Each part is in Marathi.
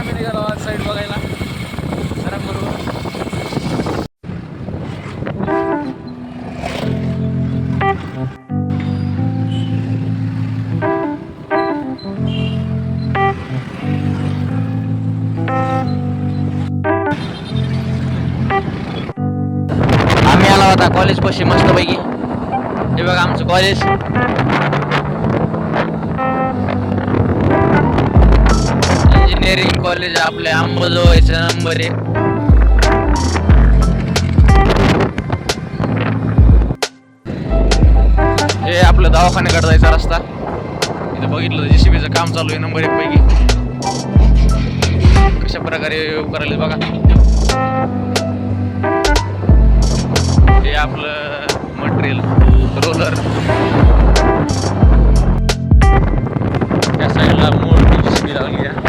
आम्ही निघालो आज साईड बघायला सरांबरोबर. आम्ही आला होता कॉलेज पाशी मस्तपैकी. हे बघा आमचं कॉलेज. इंजिनिअरिंग कॉलेज आपल्या अंबाजोगाईचा नंबर 1. हे आपलं दवाखान्याकडे जायचा रस्ता. इथं बघितलं JCBचं काम चालू आहे नंबर 1 पैकी. कशा प्रकारे करायला बघा. हे आपलं मटेरियल रोलर. त्या साईडला मोठी JCB लागली आहे.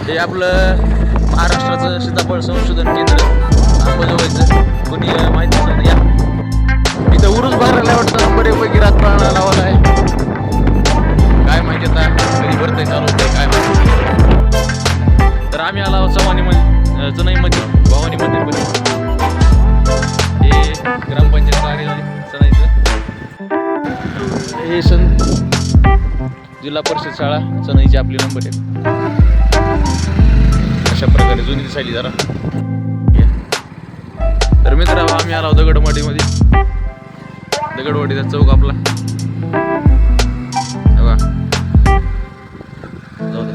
हे आपलं महाराष्ट्राचं सीताफळ संशोधन केंद्र अंबाजोगाईचं. कोणी माहिती असेल या. इथं उरूस भरायला वाटतं नंबर 1 पैकी रातपाळणा लावला आहे. काय माहिती आता कधी भरतंय चालू होतंय काय माहिती. तर आम्ही आला चव्हाणीमध्ये चनईमध्ये भवानी मंदिरमध्ये. हे ग्रामपंचायत कार्यालय चनईचं. हे जिल्हा परिषद शाळा चनईची आपली नंबर 1. अशा प्रकारे जुनी दिसायली जरा. तर मित्रांनो आम्ही आलो दगडवाडीमध्ये. दगडवाडीचा चौक आपला. बघा जाऊ दे.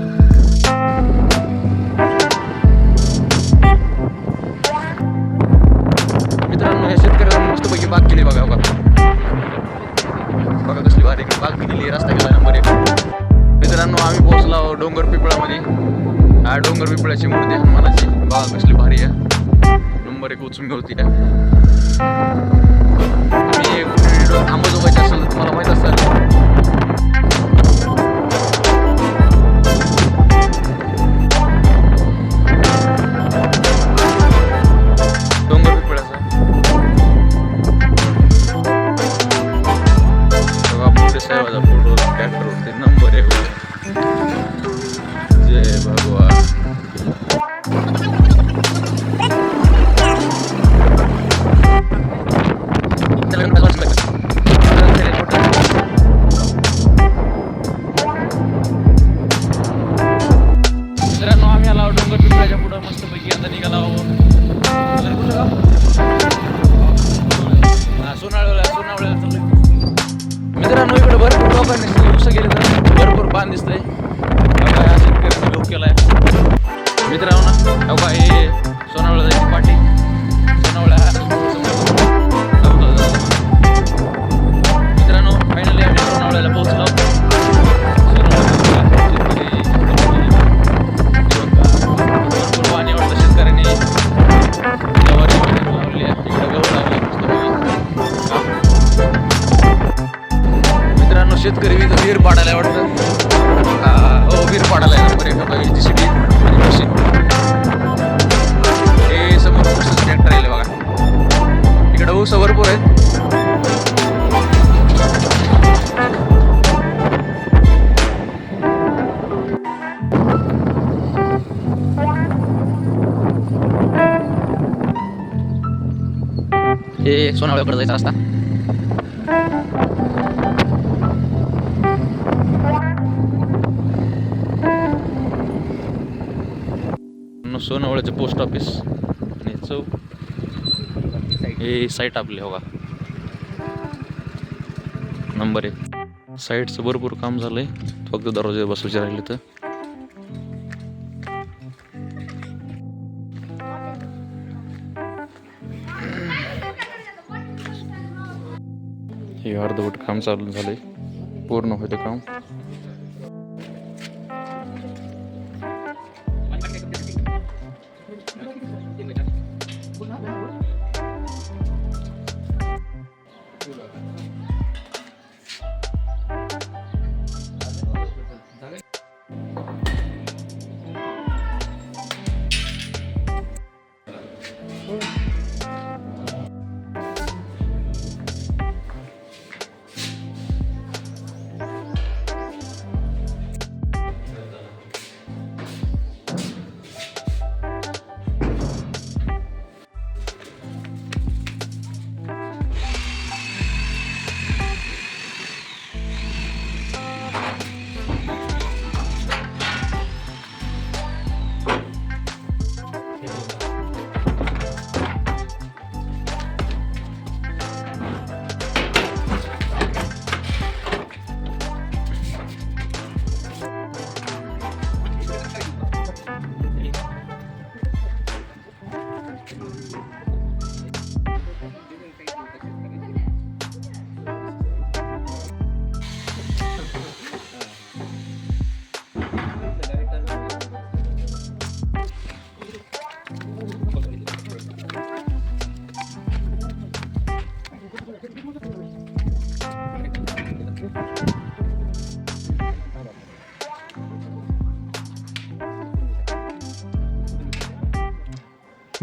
मित्रांनो या शेतकऱ्याला मस्तपैकी बाग केली बघा. बघा कसली भारी बाग केलेली. रस्ता गेला नंबर 1. मित्रांनो आम्ही पोहोचलो डोंगर पिपळामध्ये. हा डोंगर पिपळाची मूर्ती हनुमानाची. बघा कसली भारी आहे. नंबर 1 उचून होती. मी अंबाजोगाईचे असेल तर तुम्हाला माहित असेल. डोंगर पिपळाचा बघा. मोठे साहेबाचा फोटो ट्रॅक्टर होते नंबर 1. जय भगवान. मित्रांनो आम्ही आलो डोंगर पिपळाच्या पुढं मस्तपैकी. आता निघाला सोनावळ्याला चालू. मित्रांनो इकडे भरपूर लोकांनी ऊस गेले तर भरपूर पान दिसतंय. शेतकऱ्यांनी लोक केलाय मित्रांनो. अवघा हे सोनावळ्या जायची पाठी. सोनावळ्या मित्रांनो फायनली आम्ही सोनावळ्याला पोहोचलो. भरपूर पाणी वाटतं शेतकऱ्यांनी. गवारी लावली आहे. इकडे गहू लागले मित्रांनो. शेतकरी विहीर पाडायला वाटतं. विहीर पाडायला नंबर 1 JCB आणि मशीन. हे समोर ऊस ट्रॅक्टर आहे बघा. इकडे ऊस भरपूर आहेत. हे सोनावळ्याकडे जायचा रस्ता. सोनावळ्याचे पोस्ट ऑफिस आणि चौक. हे साईट आपली हो का नंबर 1. साईटचं भरपूर काम झालंय. फक्त दरवाजे बसवायचे राहिले तर. हे अर्धवट काम चालू झालंय. पूर्ण होते काम.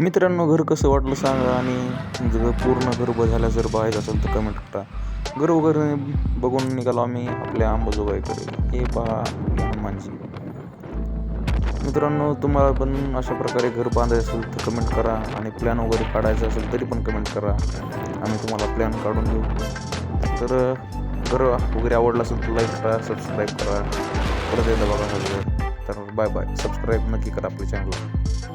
मित्रांनो, घर कसं वाटलं सांगा, आणि जर पूर्ण घर झाल्या जर बघायचं असेल तर कमेंट करा. घर वगैरे बघून निघालो आम्ही आपल्या अंबाजोगाईकडे. हे पहा हनुमानजी. मित्रांनो, तुम्हाला पण अशा प्रकारे घर बांधायचं असेल तर कमेंट करा, आणि प्लॅन वगैरे काढायचा असेल तरी पण कमेंट करा. आम्ही तुम्हाला प्लॅन काढून देऊ. तर घर वगैरे आवडलं असेल तर लाईक करा, सबस्क्राईब करा. परत एकदा बघा सगळं. तर बाय बाय. सबस्क्राईब नक्की करा आपल्या चॅनलला.